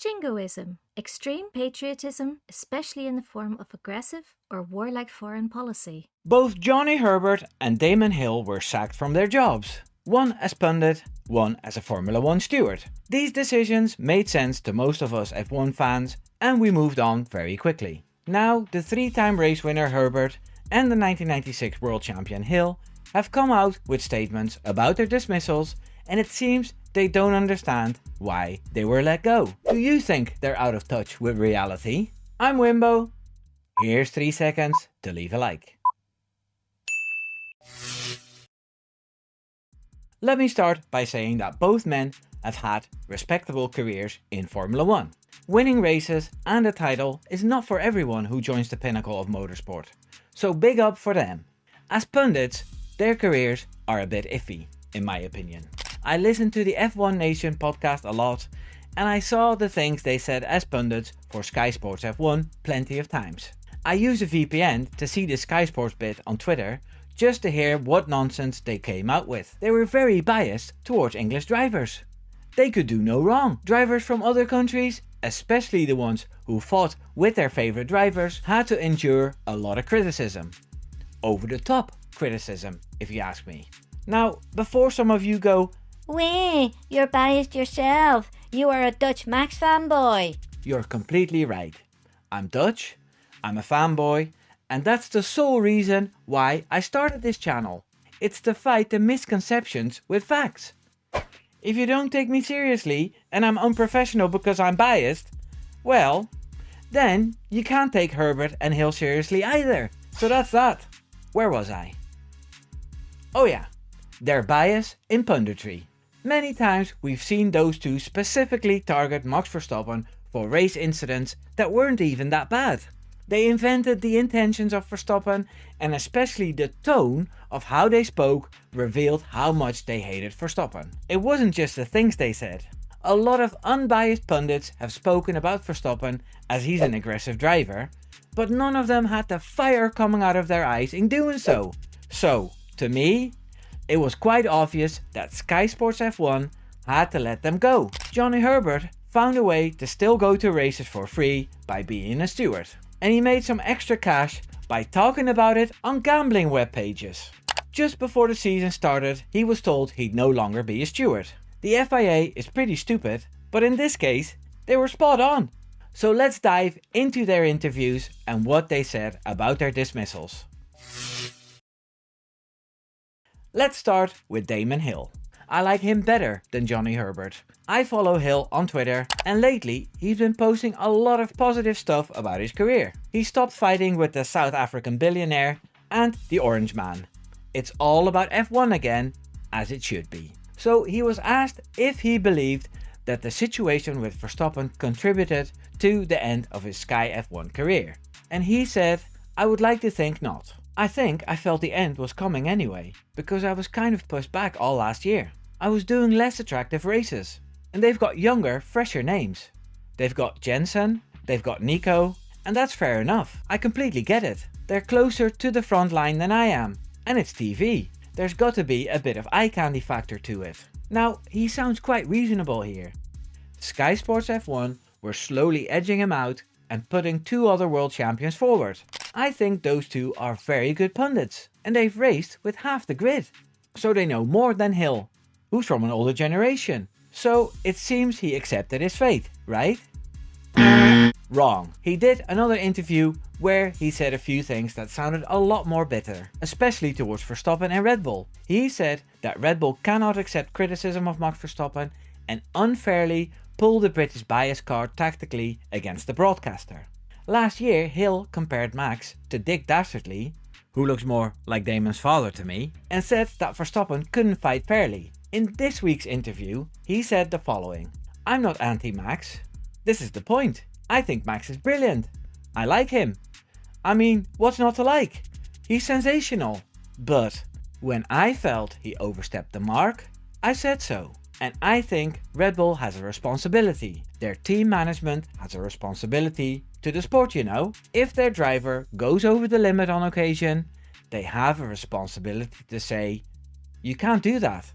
Jingoism, extreme patriotism, especially in the form of aggressive or warlike foreign policy. Both Johnny Herbert and Damon Hill were sacked from their jobs. One as pundit, one as a Formula 1 steward. These decisions made sense to most of us F1 fans and we moved on very quickly. Now the 3-time race winner Herbert and the 1996 world champion Hill have come out with statements about their dismissals, and it seems they don't understand why they were let go. Do you think they're out of touch with reality? I'm Wimbo. Here's 3 seconds to leave a like. Let me start by saying that both men have had respectable careers in Formula 1. Winning races and a title is not for everyone who joins the pinnacle of motorsport, so big up for them. As pundits, their careers are a bit iffy, in my opinion. I listened to the F1 Nation podcast a lot, and I saw the things they said as pundits for Sky Sports F1 plenty of times. I use a VPN to see the Sky Sports bit on Twitter, just to hear what nonsense they came out with. They were very biased towards English drivers. They could do no wrong. Drivers from other countries, especially the ones who fought with their favourite drivers, had to endure a lot of criticism. Over the top criticism, if you ask me. Now, before some of you go, "Weh, you're biased yourself. You are a Dutch Max fanboy." You're completely right. I'm Dutch, I'm a fanboy, and that's the sole reason why I started this channel. It's to fight the misconceptions with facts. If you don't take me seriously and I'm unprofessional because I'm biased, well, then you can't take Herbert and Hill seriously either. So that's that. Where was I? Oh yeah, their bias in punditry. Many times we've seen those two specifically target Max Verstappen for race incidents that weren't even that bad. They invented the intentions of Verstappen, and especially the tone of how they spoke revealed how much they hated Verstappen. It wasn't just the things they said. A lot of unbiased pundits have spoken about Verstappen as he's an aggressive driver, but none of them had the fire coming out of their eyes in doing so. So, to me, it was quite obvious that Sky Sports F1 had to let them go. Johnny Herbert found a way to still go to races for free by being a steward. And he made some extra cash by talking about it on gambling web pages. Just before the season started, he was told he'd no longer be a steward. The FIA is pretty stupid, but in this case, they were spot on. So let's dive into their interviews and what they said about their dismissals. Let's start with Damon Hill. I like him better than Johnny Herbert. I follow Hill on Twitter, and lately he's been posting a lot of positive stuff about his career. He stopped fighting with the South African billionaire and the Orange Man. It's all about F1 again, as it should be. So he was asked if he believed that the situation with Verstappen contributed to the end of his Sky F1 career. And he said, "I would like to think not. I think I felt the end was coming anyway, because I was kind of pushed back all last year. I was doing less attractive races. And they've got younger, fresher names. They've got Jensen, they've got Nico, and that's fair enough. I completely get it. They're closer to the front line than I am. And it's TV. There's got to be a bit of eye candy factor to it." Now, he sounds quite reasonable here. Sky Sports F1 were slowly edging him out and putting 2 other world champions forward. I think those 2 are very good pundits, and they've raced with half the grid. So they know more than Hill, who's from an older generation. So it seems he accepted his fate, right? Wrong. He did another interview where he said a few things that sounded a lot more bitter, especially towards Verstappen and Red Bull. He said that Red Bull cannot accept criticism of Max Verstappen and unfairly pull the British bias card tactically against the broadcaster. Last year, Hill compared Max to Dick Dastardly, who looks more like Damon's father to me, and said that Verstappen couldn't fight fairly. In this week's interview, he said the following: "I'm not anti-Max. This is the point. I think Max is brilliant. I like him. I mean, what's not to like? He's sensational. But when I felt he overstepped the mark, I said so. And I think Red Bull has a responsibility. Their team management has a responsibility to the sport, you know. If their driver goes over the limit on occasion, they have a responsibility to say, you can't do that.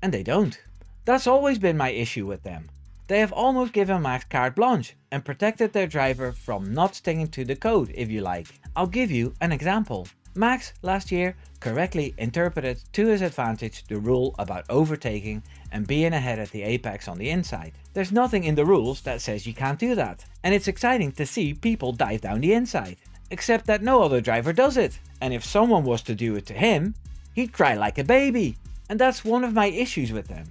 And they don't. That's always been my issue with them. They have almost given Max carte blanche and protected their driver from not sticking to the code, if you like. I'll give you an example. Max last year correctly interpreted to his advantage the rule about overtaking and being ahead at the apex on the inside. There's nothing in the rules that says you can't do that, and it's exciting to see people dive down the inside. Except that no other driver does it, and if someone was to do it to him, he'd cry like a baby, and that's one of my issues with them.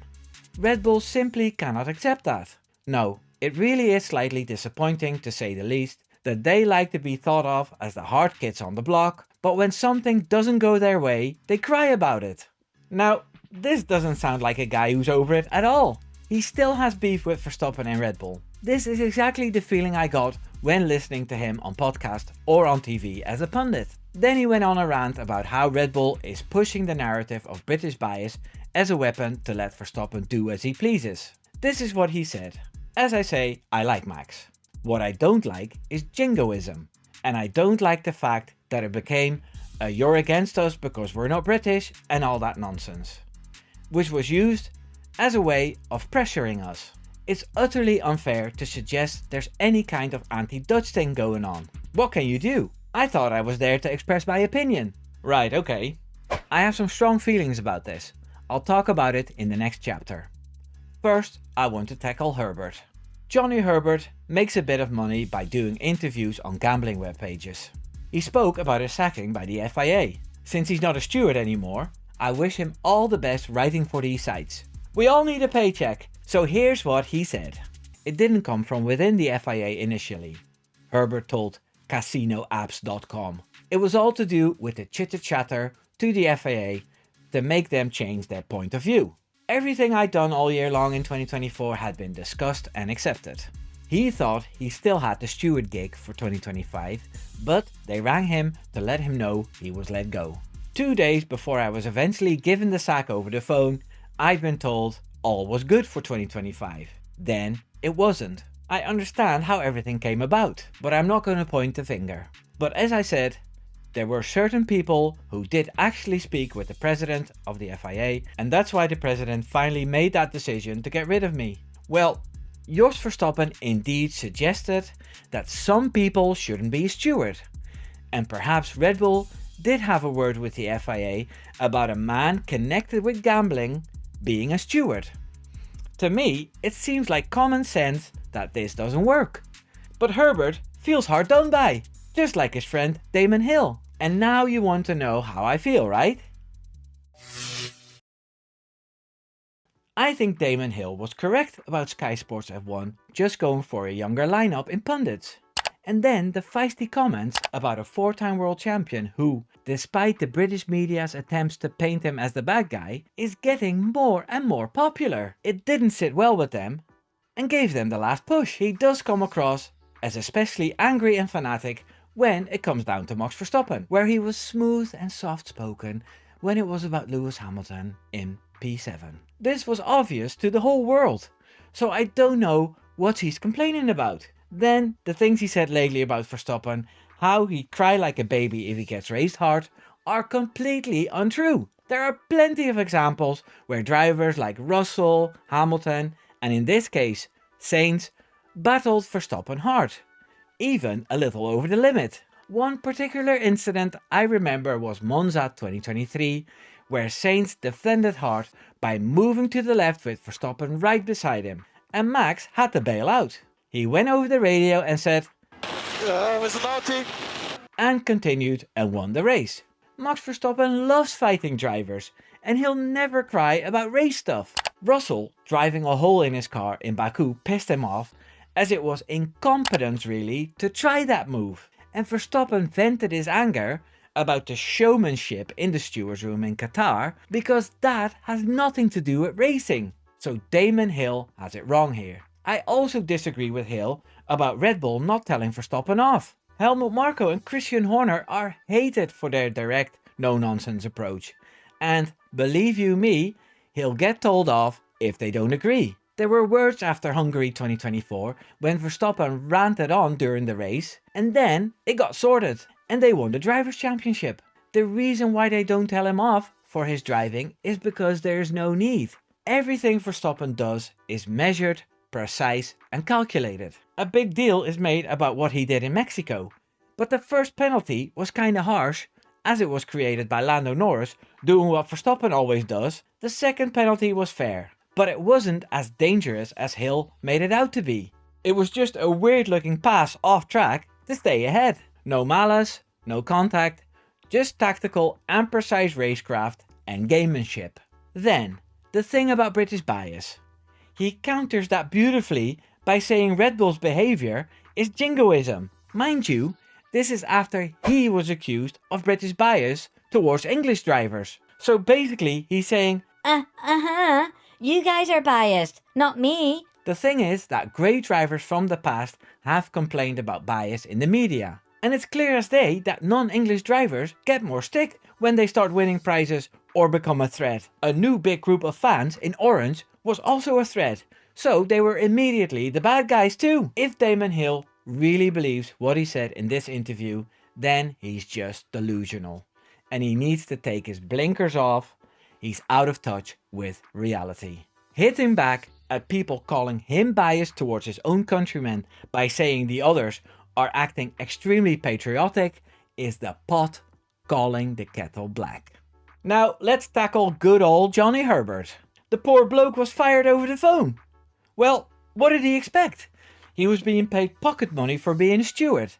Red Bull simply cannot accept that. No, it really is slightly disappointing to say the least, that they like to be thought of as the hard kids on the block, but when something doesn't go their way, they cry about it. Now, this doesn't sound like a guy who's over it at all. He still has beef with Verstappen and Red Bull. This is exactly the feeling I got when listening to him on podcast or on TV as a pundit. Then he went on a rant about how Red Bull is pushing the narrative of British bias as a weapon to let Verstappen do as he pleases. This is what he said. As I say, I like Max. What I don't like is jingoism. And I don't like the fact that it became a "you're against us because we're not British" and all that nonsense, which was used as a way of pressuring us. It's utterly unfair to suggest there's any kind of anti-Dutch thing going on. What can you do? I thought I was there to express my opinion. Right, okay. I have some strong feelings about this. I'll talk about it in the next chapter. First, I want to tackle Herbert. Johnny Herbert makes a bit of money by doing interviews on gambling web pages. He spoke about his sacking by the FIA. Since he's not a steward anymore, I wish him all the best writing for these sites. We all need a paycheck, so here's what he said. It didn't come from within the FIA initially. Herbert told casinoapps.com. It was all to do with the chitter-chatter to the FIA to make them change their point of view. Everything I'd done all year long in 2024 had been discussed and accepted. He thought he still had the steward gig for 2025, but they rang him to let him know he was let go. 2 days before I was eventually given the sack over the phone, I'd been told all was good for 2025. Then it wasn't. I understand how everything came about, but I'm not going to point the finger. But as I said, there were certain people who did actually speak with the president of the FIA, and that's why the president finally made that decision to get rid of me. Well, Jos Verstappen indeed suggested that some people shouldn't be a steward. And perhaps Red Bull did have a word with the FIA about a man connected with gambling being a steward. To me, it seems like common sense that this doesn't work. But Herbert feels hard done by, just like his friend Damon Hill. And now you want to know how I feel, right? I think Damon Hill was correct about Sky Sports F1 just going for a younger lineup in pundits. And then the feisty comments about a 4-time world champion who, despite the British media's attempts to paint him as the bad guy, is getting more and more popular. It didn't sit well with them and gave them the last push. He does come across as especially angry and fanatic when it comes down to Max Verstappen, where he was smooth and soft-spoken when it was about Lewis Hamilton in P7. This was obvious to the whole world, so I don't know what he's complaining about. Then the things he said lately about Verstappen, how he'd cry like a baby if he gets raced hard, are completely untrue. There are plenty of examples where drivers like Russell, Hamilton, and in this case Sainz, battled Verstappen hard, even a little over the limit. One particular incident I remember was Monza 2023, where Sainz defended hard by moving to the left with Verstappen right beside him, and Max had to bail out. He went over the radio and said, "Was naughty," and continued and won the race. Max Verstappen loves fighting drivers, and he'll never cry about race stuff. Russell, driving a hole in his car in Baku, pissed him off, as it was incompetence really to try that move. And Verstappen vented his anger about the showmanship in the stewards room in Qatar, because that has nothing to do with racing. So Damon Hill has it wrong here. I also disagree with Hill about Red Bull not telling Verstappen off. Helmut Marko and Christian Horner are hated for their direct, no-nonsense approach. And believe you me, he'll get told off if they don't agree. There were words after Hungary 2024 when Verstappen ranted on during the race, and then it got sorted and they won the Drivers' Championship. The reason why they don't tell him off for his driving is because there is no need. Everything Verstappen does is measured precise and calculated. A big deal is made about what he did in Mexico, but the first penalty was kinda harsh, as it was created by Lando Norris doing what Verstappen always does. The second penalty was fair, but it wasn't as dangerous as Hill made it out to be. It was just a weird looking pass off track to stay ahead. No malice, no contact, just tactical and precise racecraft and gamemanship. Then, the thing about British bias. He counters that beautifully by saying Red Bull's behaviour is jingoism. Mind you, this is after he was accused of British bias towards English drivers. So basically he's saying, you guys are biased, not me. The thing is that great drivers from the past have complained about bias in the media. And it's clear as day that non-English drivers get more stick when they start winning prizes or become a threat. A new big group of fans in orange was also a threat, so they were immediately the bad guys too. If Damon Hill really believes what he said in this interview, then he's just delusional. And he needs to take his blinkers off. He's out of touch with reality. Hitting back at people calling him biased towards his own countrymen by saying the others are acting extremely patriotic is the pot calling the kettle black. Now let's tackle good old Johnny Herbert. The poor bloke was fired over the phone. Well, what did he expect? He was being paid pocket money for being a steward.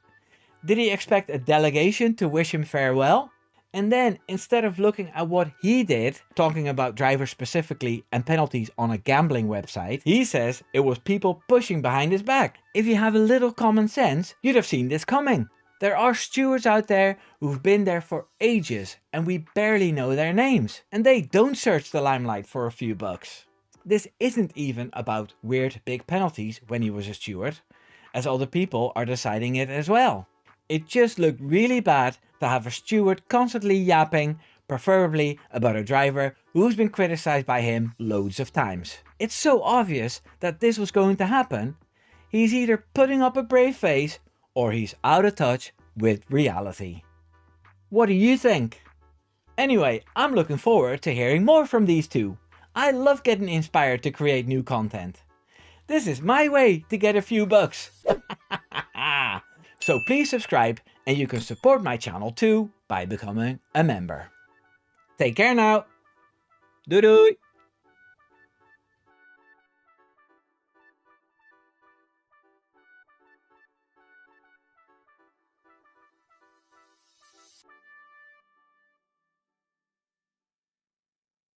Did he expect a delegation to wish him farewell? And then, instead of looking at what he did, talking about drivers specifically and penalties on a gambling website, he says it was people pushing behind his back. If you have a little common sense, you'd have seen this coming. There are stewards out there who've been there for ages and we barely know their names. And they don't search the limelight for a few bucks. This isn't even about weird big penalties when he was a steward, as other people are deciding it as well. It just looked really bad to have a steward constantly yapping, preferably about a driver who's been criticized by him loads of times. It's so obvious that this was going to happen. He's either putting up a brave face or he's out of touch with reality. What do you think? Anyway, I'm looking forward to hearing more from these two. I love getting inspired to create new content. This is my way to get a few bucks. So please subscribe and you can support my channel too by becoming a member. Take care now. Doei doei.